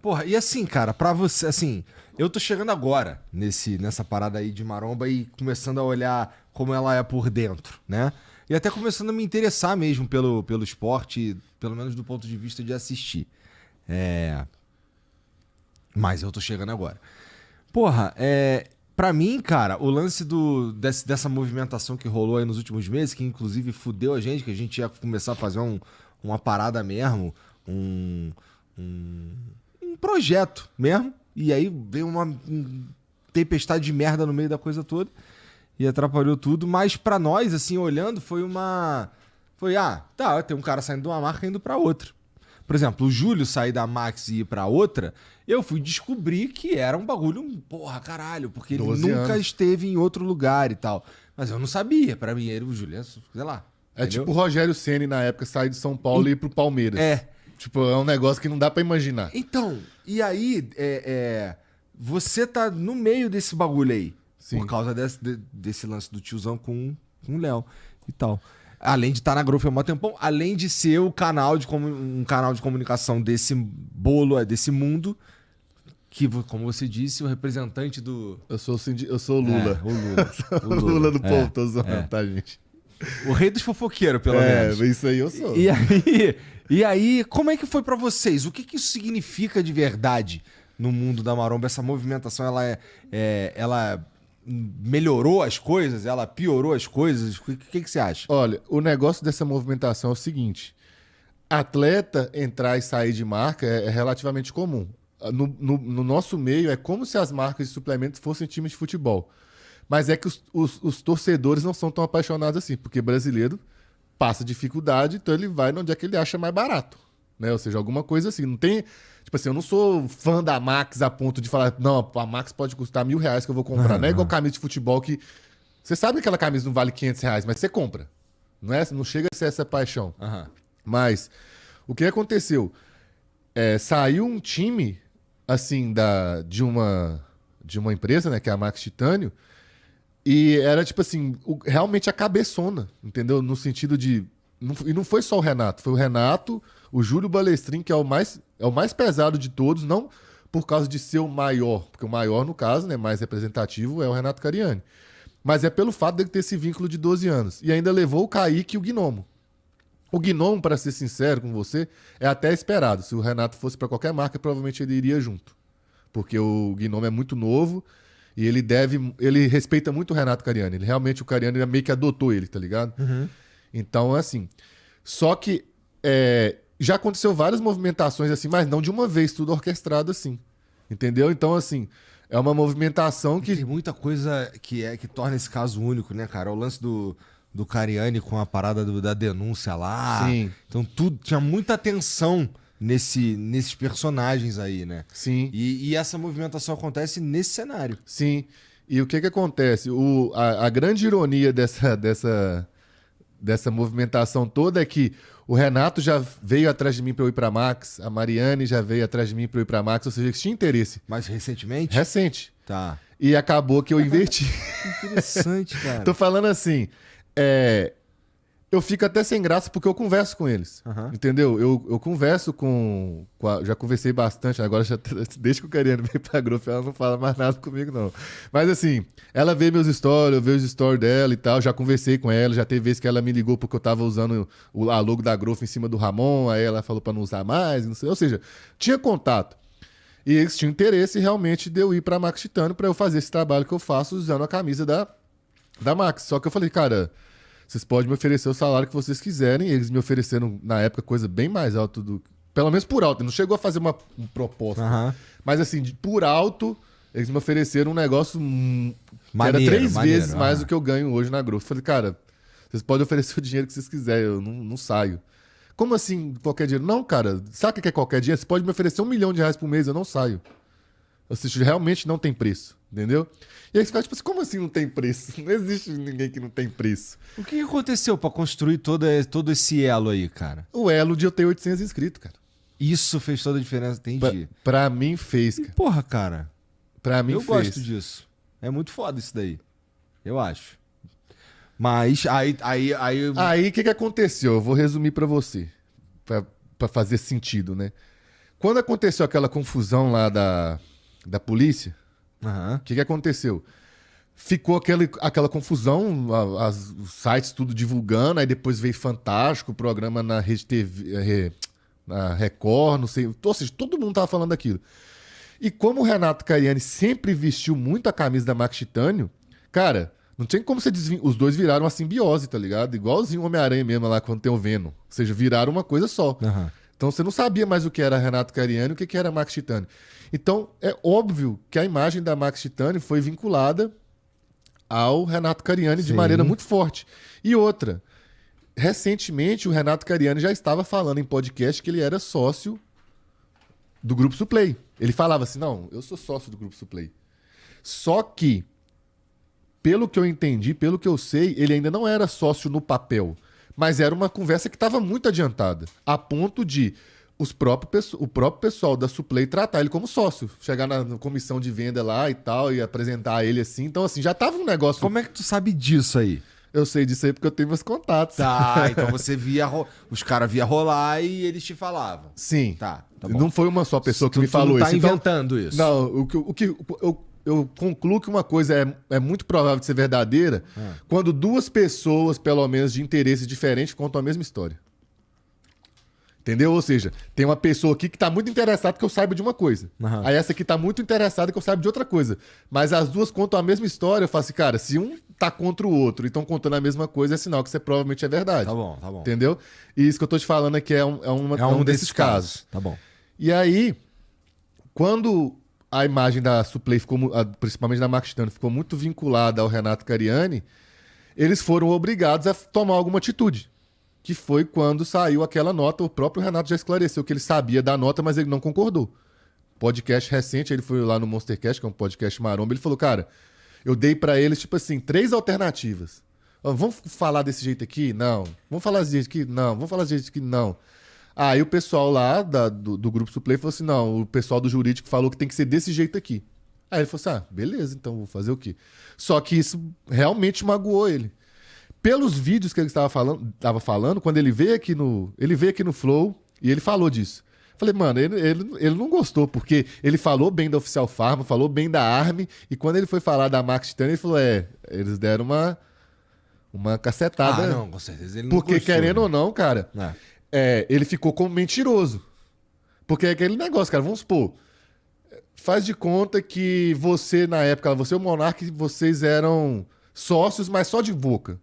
Porra, e assim, cara, pra você, assim, eu tô chegando agora nessa parada aí de maromba e começando a olhar como ela é por dentro, né? E até começando a me interessar mesmo pelo esporte, pelo menos do ponto de vista de assistir. Mas eu tô chegando agora. Porra, pra mim, cara, o lance dessa movimentação que rolou aí nos últimos meses, que inclusive fudeu a gente, que a gente ia começar a fazer uma parada mesmo, um, um, um projeto mesmo, e aí veio uma tempestade de merda no meio da coisa toda e atrapalhou tudo, mas pra nós, assim, olhando, tá, tem um cara saindo de uma marca e indo pra outra. Por exemplo, o Júlio sair da Max e ir pra outra, eu fui descobrir que era um bagulho, porra, caralho, porque ele 12 nunca anos. esteve em outro lugar e tal. Mas eu não sabia, pra mim, o Júlio, sei lá. É entendeu? tipo o Rogério Ceni na época sair de São Paulo e ir pro Palmeiras. É. Tipo, é um negócio que não dá pra imaginar. Então, e aí, você tá no meio desse bagulho aí. Sim. Por causa desse lance do tiozão com o Léo e tal. Além de estar na Growth há um tempão, além de ser um canal de comunicação desse bolo, desse mundo, que, como você disse, o representante do... Eu sou o Lula. O Lula. O Lula do povo, tô zoando, tá, gente? O rei dos fofoqueiros, pelo menos. Isso aí eu sou. E aí, como é que foi pra vocês? O que isso significa de verdade no mundo da maromba? Essa movimentação, ela melhorou as coisas? Ela piorou as coisas? O que você acha? Olha, o negócio dessa movimentação é o seguinte. Atleta entrar e sair de marca é relativamente comum. No nosso meio, é como se as marcas de suplementos fossem times de futebol. Mas é que os torcedores não são tão apaixonados assim, porque brasileiro passa dificuldade, então ele vai onde é que ele acha mais barato. Né? Ou seja, alguma coisa assim. Não tem... Tipo assim, eu não sou fã da Max a ponto de falar, não, a Max pode custar R$1.000 que eu vou comprar. Não é igual camisa de futebol que... Você sabe que aquela camisa não vale R$500, mas você compra. Não chega a ser essa paixão. Mas o que aconteceu? Saiu um time, assim, de uma empresa, né, que é a Max Titânio, e era, tipo assim, realmente a cabeçona, entendeu? No sentido de... E não foi só o Renato, foi o Renato, o Júlio Balestrin, que é o mais pesado de todos, não por causa de ser o maior, porque o maior, no caso, né, mais representativo, é o Renato Cariani. Mas é pelo fato dele ter esse vínculo de 12 anos. E ainda levou o Kaique e o Gnomo. O Gnomo, para ser sincero com você, é até esperado. Se o Renato fosse para qualquer marca, provavelmente ele iria junto. Porque o Gnomo é muito novo e ele respeita muito o Renato Cariani. Realmente, o Cariani meio que adotou ele, tá ligado? Então, assim... Só que já aconteceu várias movimentações assim, mas não de uma vez, tudo orquestrado assim. Entendeu? Então, assim, é uma movimentação que... Tem muita coisa que torna esse caso único, né, cara? O lance do Cariani com a parada da denúncia lá. Sim. Então, tudo tinha muita atenção nesses personagens aí, né? Sim. E essa movimentação acontece nesse cenário. Sim. E o que acontece? A grande ironia dessa movimentação toda é que o Renato já veio atrás de mim para eu ir para Max, a Mariane já veio atrás de mim para eu ir para Max, ou seja, que tinha interesse. Mas recentemente? Recente. Tá. E acabou que eu inverti. Interessante, cara. Tô falando assim, eu fico até sem graça porque eu converso com eles, entendeu? Eu converso já conversei bastante, agora desde que o Cariani veio pra Growth, ela não fala mais nada comigo, não. Mas assim, ela vê meus stories, eu vejo os stories dela e tal, já conversei com ela, já teve vezes que ela me ligou porque eu tava usando a logo da Growth em cima do Ramon, aí ela falou pra não usar mais, não sei, ou seja, tinha contato. E eles tinham interesse realmente de eu ir pra Max Titânio pra eu fazer esse trabalho que eu faço usando a camisa da Max. Só que eu falei, cara... Vocês podem me oferecer o salário que vocês quiserem. Eles me ofereceram, na época, coisa bem mais alta do... Pelo menos por alto. Não chegou a fazer uma proposta. Mas, assim, por alto, eles me ofereceram um negócio que era 3 vezes mais do que eu ganho hoje na Growth. Falei, cara, vocês podem oferecer o dinheiro que vocês quiserem. Eu não saio. Como assim, qualquer dinheiro? Não, cara. Sabe o que é qualquer dinheiro? Você pode me oferecer R$1 milhão por mês, eu não saio. Ou seja, realmente não tem preço. Entendeu? E aí você fica tipo assim, como assim não tem preço? Não existe ninguém que não tem preço. O que aconteceu pra construir todo esse elo aí, cara? O elo de eu ter 800 inscritos, cara. Isso fez toda a diferença, entendi. Pra mim fez, cara. Porra, cara. Pra mim eu fez. gosto disso. É muito foda isso daí. Eu acho. Mas aí o que aconteceu? Eu vou resumir pra você. Pra fazer sentido, né? Quando aconteceu aquela confusão lá da polícia, Aham. o que aconteceu? Ficou aquela confusão, os sites tudo divulgando, aí depois veio Fantástico, o programa na Rede TV, na Record, não sei. Ou seja, todo mundo tava falando daquilo. E como o Renato Cariani sempre vestiu muito a camisa da Max Titânio, cara, não tinha como você os dois viraram uma simbiose, tá ligado? Igualzinho o Homem-Aranha mesmo lá quando tem o Venom. Ou seja, viraram uma coisa só. Aham. Então você não sabia mais o que era Renato Cariani e o que era Max Titânio. Então é óbvio que a imagem da Max Titânio foi vinculada ao Renato Cariani de Sim. maneira muito forte. E outra, recentemente o Renato Cariani já estava falando em podcast que ele era sócio do Grupo Suplay. Ele falava assim, não, eu sou sócio do Grupo Suplay. Só que, pelo que eu entendi, pelo que eu sei, ele ainda não era sócio no papel. Mas era uma conversa que estava muito adiantada. A ponto de o próprio pessoal da Suplay tratar ele como sócio. Chegar na comissão de venda lá e tal, e apresentar ele assim. Então, assim, já tava um negócio... Como é que tu sabe disso aí? Eu sei disso aí porque eu tenho meus contatos. Tá, então você via... Os caras via rolar e eles te falavam. Sim. Tá bom. Não foi uma só pessoa que me Tu falou não tá isso. Então, inventando isso. não, o que eu concluo que uma coisa é muito provável de ser verdadeira quando duas pessoas, pelo menos de interesse diferente, contam a mesma história. Entendeu? Ou seja, tem uma pessoa aqui que tá muito interessada que eu saiba de uma coisa. Aham. Aí essa aqui tá muito interessada que eu saiba de outra coisa. Mas as duas contam a mesma história. Eu falo assim, cara, se um tá contra o outro e estão contando a mesma coisa, é sinal que isso provavelmente é verdade. Tá bom, tá bom. Entendeu? E isso que eu tô te falando aqui é um desses casos. Tá bom. E aí, quando a imagem da Suplay, principalmente da Max Titânio, ficou muito vinculada ao Renato Cariani, eles foram obrigados a tomar alguma atitude. Que foi quando saiu aquela nota, o próprio Renato já esclareceu que ele sabia da nota, mas ele não concordou. Podcast recente, ele foi lá no Monstercast, que é um podcast maromba, ele falou, cara, eu dei pra eles, tipo assim, 3 alternativas. Vamos falar desse jeito aqui? Não. Vamos falar desse jeito aqui? Não. Vamos falar desse jeito aqui? Não. Aí o pessoal lá do Grupo Suplay falou assim, não, o pessoal do jurídico falou que tem que ser desse jeito aqui. Aí ele falou assim, beleza, então vou fazer o quê? Só que isso realmente magoou ele. Pelos vídeos que ele estava falando, quando ele veio aqui no Flow e ele falou disso. Falei, mano, ele não gostou, porque ele falou bem da Oficial Pharma, falou bem da Army, e quando ele foi falar da Max Titânio, ele falou, eles deram uma cacetada. Ah, não, com certeza ele não Porque, gostou, querendo né? ou não, cara, ele ficou como mentiroso. Porque é aquele negócio, cara, vamos supor, faz de conta que você, na época, você e o Monark, vocês eram sócios, mas só de boca.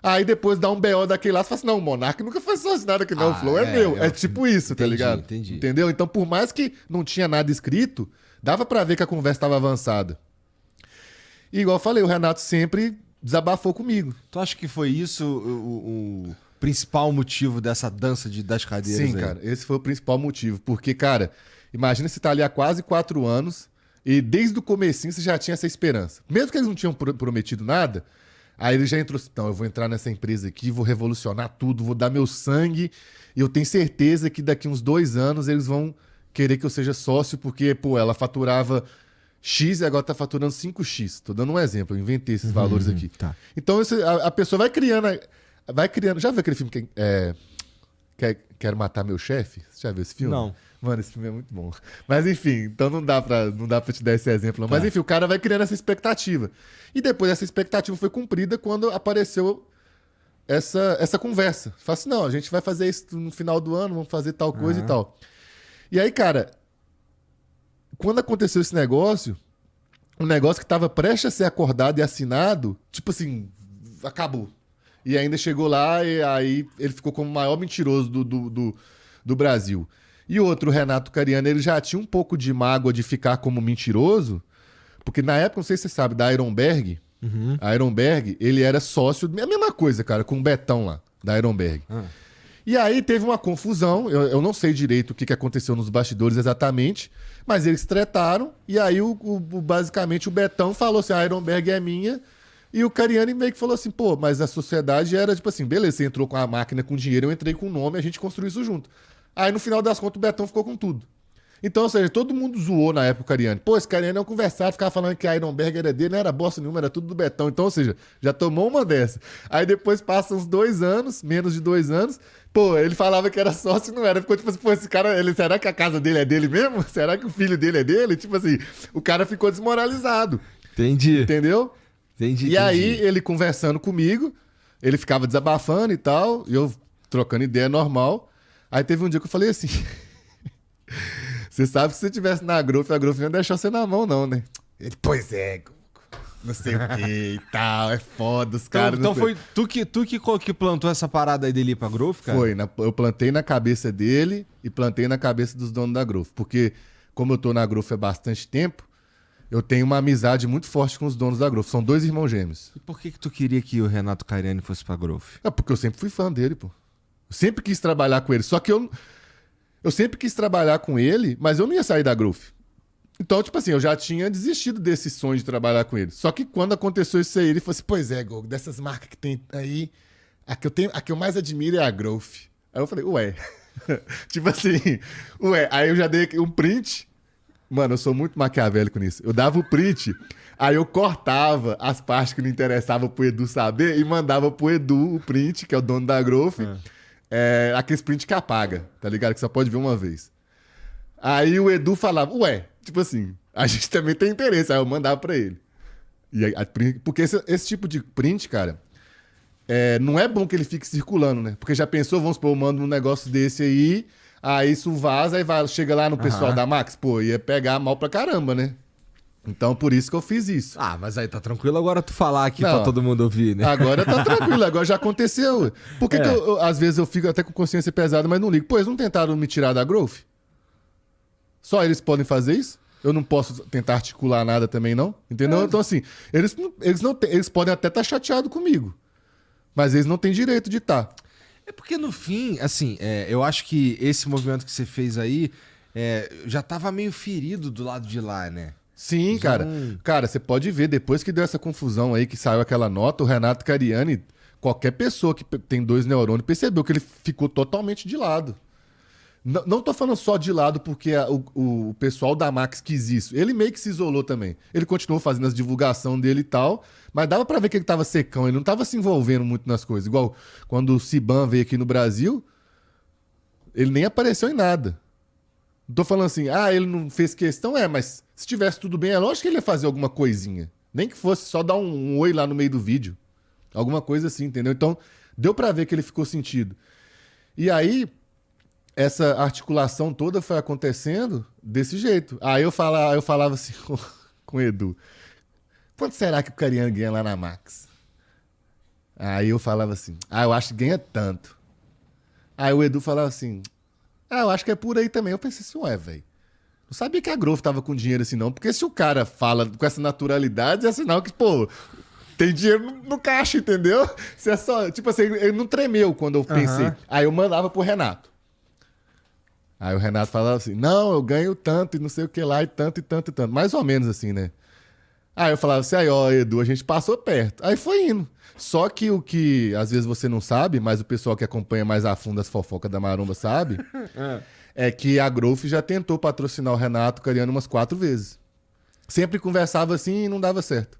Aí depois dá um BO daquele lá, você fala assim, não, o Monark nunca foi sócio nada aqui, não, o Flow é meu. É tipo isso, tá ligado? Entendi. Entendeu? Então, por mais que não tinha nada escrito, dava pra ver que a conversa estava avançada. E igual eu falei, o Renato sempre desabafou comigo. Tu acha que foi isso o principal motivo dessa dança das cadeiras Sim, aí? cara, esse foi o principal motivo. Porque, cara, imagina você tá ali há quase 4 anos e desde o comecinho você já tinha essa esperança. Mesmo que eles não tinham prometido nada, aí ele já entrou assim, então, eu vou entrar nessa empresa aqui, vou revolucionar tudo, vou dar meu sangue e eu tenho certeza que daqui uns 2 anos eles vão querer que eu seja sócio porque, pô, ela faturava X e agora tá faturando 5X. Tô dando um exemplo, eu inventei esses valores aqui. Tá. Então a pessoa vai criando. Já viu aquele filme que Quero Matar Meu Chefe? Você já viu esse filme? Não. Mano, esse filme é muito bom. Mas enfim, então não dá pra te dar esse exemplo. Não. Mas enfim, o cara vai criando essa expectativa. E depois essa expectativa foi cumprida quando apareceu essa conversa. Fala assim, não, a gente vai fazer isso no final do ano, vamos fazer tal coisa e tal. E aí, cara, quando aconteceu esse negócio, um negócio que estava prestes a ser acordado e assinado, tipo assim, acabou. E ainda chegou lá e aí ele ficou como o maior mentiroso do Brasil. E outro, o Renato Cariani, ele já tinha um pouco de mágoa de ficar como mentiroso, porque na época, não sei se você sabe, da Ironberg, a Ironberg, ele era sócio, a mesma coisa, cara, com o Betão lá, da Ironberg. E aí teve uma confusão, eu não sei direito o que aconteceu nos bastidores exatamente, mas eles tretaram, e aí basicamente o Betão falou assim, a Ironberg é minha, e o Cariani meio que falou assim, pô, mas a sociedade era tipo assim, beleza, você entrou com a máquina com dinheiro, eu entrei com o nome, a gente construiu isso junto. Aí no final das contas o Betão ficou com tudo. Então, ou seja, todo mundo zoou na época o Cariani. Pô, esse Cariani não conversava, ficava falando que a Ironberg era dele, não era bosta nenhuma, era tudo do Betão. Então, ou seja, já tomou uma dessa. Aí depois passa uns 2 anos, menos de 2 anos, pô, ele falava que era sócio e não era. Ficou tipo assim, pô, esse cara, será que a casa dele é dele mesmo? Será que o filho dele é dele? Tipo assim, o cara ficou desmoralizado. Entendi. Entendeu? Entendi. E aí, ele conversando comigo, ele ficava desabafando e tal, e eu trocando ideia normal. Aí teve um dia que eu falei assim... Você sabe que se você estivesse na Growth, a Growth não ia deixar você na mão, não, né? Ele, pois é, não sei o que e tal, é foda os caras. Então foi tu que plantou essa parada aí dele ir pra Growth, cara? Foi, eu plantei na cabeça dele e plantei na cabeça dos donos da Growth. Porque, como eu tô na Growth há bastante tempo, eu tenho uma amizade muito forte com os donos da Growth. São 2 irmãos gêmeos. E por que tu queria que o Renato Cariani fosse pra Growth? É porque eu sempre fui fã dele, pô. Eu sempre quis trabalhar com ele. Só que eu sempre quis trabalhar com ele, mas eu não ia sair da Growth. Então, tipo assim, eu já tinha desistido desse sonho de trabalhar com ele. Só que quando aconteceu isso aí, ele falou assim, pois é, Gol, dessas marcas que tem aí, a que eu mais admiro é a Growth. Aí eu falei, ué. Tipo assim, ué. Aí eu já dei um print. Mano, eu sou muito maquiavélico nisso. Eu dava o print, aí eu cortava as partes que não interessavam pro Edu saber e mandava pro Edu o print, que é o dono da Growth. Aquele print que apaga, tá ligado? Que só pode ver uma vez. Aí o Edu falava, ué, tipo assim, a gente também tem interesse. Aí eu mandava pra ele. E aí, porque esse tipo de print, cara, não é bom que ele fique circulando, né? Porque já pensou, vamos supor, eu mando um negócio desse aí isso vaza e chega lá no pessoal da Max, pô, ia pegar mal pra caramba, né? Então, por isso que eu fiz isso. Ah, mas aí tá tranquilo agora tu falar aqui Não, pra todo mundo ouvir, né? Agora tá tranquilo, agora já aconteceu. Por que às vezes eu fico até com consciência pesada, mas não ligo? Pô, eles não tentaram me tirar da Growth? Só eles podem fazer isso? Eu não posso tentar articular nada também, não? Entendeu? Então, assim, eles podem até estar chateados comigo, mas eles não têm direito de estar. É porque no fim, assim, eu acho que esse movimento que você fez aí já tava meio ferido do lado de lá, né? Sim, cara. Cara, você pode ver, depois que deu essa confusão aí, que saiu aquela nota, o Renato Cariani, qualquer pessoa que tem 2 neurônios, percebeu que ele ficou totalmente de lado. Não tô falando só de lado porque o pessoal da Max quis isso. Ele meio que se isolou também. Ele continuou fazendo as divulgações dele e tal, mas dava pra ver que ele tava secão, ele não tava se envolvendo muito nas coisas. Igual quando o Ciban veio aqui no Brasil, ele nem apareceu em nada. Não tô falando assim, ele não fez questão, mas se tivesse tudo bem, é lógico que ele ia fazer alguma coisinha. Nem que fosse só dar um oi lá no meio do vídeo. Alguma coisa assim, entendeu? Então, deu pra ver que ele ficou sentido. E aí, essa articulação toda foi acontecendo desse jeito. Aí eu falava assim com o Edu, quanto será que o Cariani ganha lá na Max? Aí eu falava assim, eu acho que ganha tanto. Aí o Edu falava assim, eu acho que é por aí também. Eu pensei assim, velho, não sabia que a Growth tava com dinheiro assim não, porque se o cara fala com essa naturalidade, é sinal que, pô, tem dinheiro no caixa, entendeu? Se é só, tipo assim, ele não tremeu quando eu pensei. Aí eu mandava pro Renato. Aí o Renato falava assim, não, eu ganho tanto e não sei o que lá, e tanto, e tanto, e tanto. Mais ou menos assim, né? Aí eu falava assim, Edu, a gente passou perto. Aí foi indo. Só que o que às vezes você não sabe, mas o pessoal que acompanha mais a fundo as fofocas da Maromba sabe, é que a Growth já tentou patrocinar o Renato Cariani umas 4 vezes. Sempre conversava assim e não dava certo.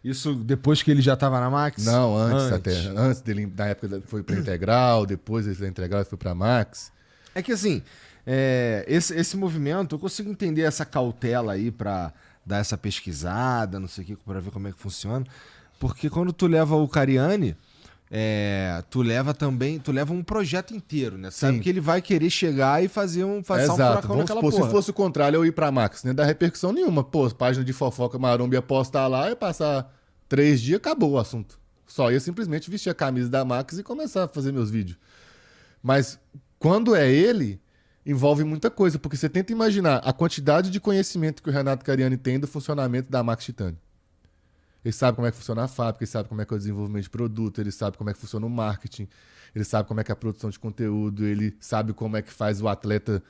Isso depois que ele já tava na Max? Não, antes até. Antes dele, na época foi pra Integral, depois ele da Integral foi pra Max. É que assim, esse movimento, eu consigo entender essa cautela aí pra dar essa pesquisada, não sei o que, pra ver como é que funciona. Porque quando tu leva o Cariani, tu leva um projeto inteiro, né? Sabe Sim. que ele vai querer chegar e fazer um Exato. furacão Vamos naquela supor, porra. se fosse o contrário, eu ir pra Max, não ia dar repercussão nenhuma. Pô, página de fofoca Maromba ia postar lá, ia passar 3 dias, acabou o assunto. Só ia simplesmente vestir a camisa da Max e começar a fazer meus vídeos. Mas quando é ele, envolve muita coisa, porque você tenta imaginar a quantidade de conhecimento que o Renato Cariani tem do funcionamento da Max Titânio. Ele sabe como é que funciona a fábrica, ele sabe como é que é o desenvolvimento de produto, ele sabe como é que funciona o marketing, ele sabe como é que é a produção de conteúdo, ele sabe como é que faz o atleta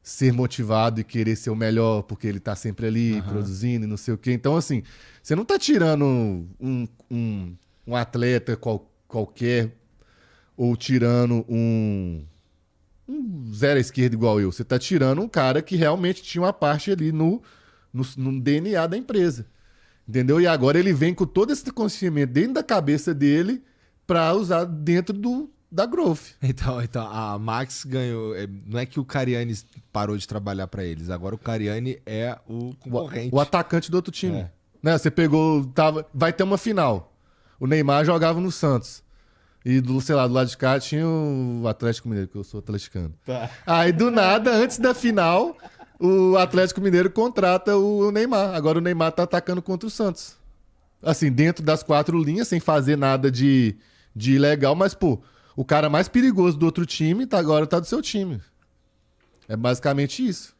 ser motivado e querer ser o melhor, porque ele tá sempre ali produzindo e não sei o quê. Então, assim, você não tá tirando um atleta qualquer ou tirando um um zero à esquerda igual eu. Você tá tirando um cara que realmente tinha uma parte ali no DNA da empresa. Entendeu? E agora ele vem com todo esse conhecimento dentro da cabeça dele para usar dentro da Growth. Então, a Max ganhou. Não é que o Cariani parou de trabalhar para eles, agora o Cariani é o concorrente. O atacante do outro time. É. Né? Você pegou. Vai ter uma final. O Neymar jogava no Santos. E sei lá, do lado de cá tinha o Atlético Mineiro, que eu sou atleticano. Tá. Aí, do nada, antes da final, o Atlético Mineiro contrata o Neymar. Agora o Neymar tá atacando contra o Santos. Assim, dentro das 4 linhas, sem fazer nada de ilegal, mas, pô, o cara mais perigoso do outro time agora tá do seu time. É basicamente isso.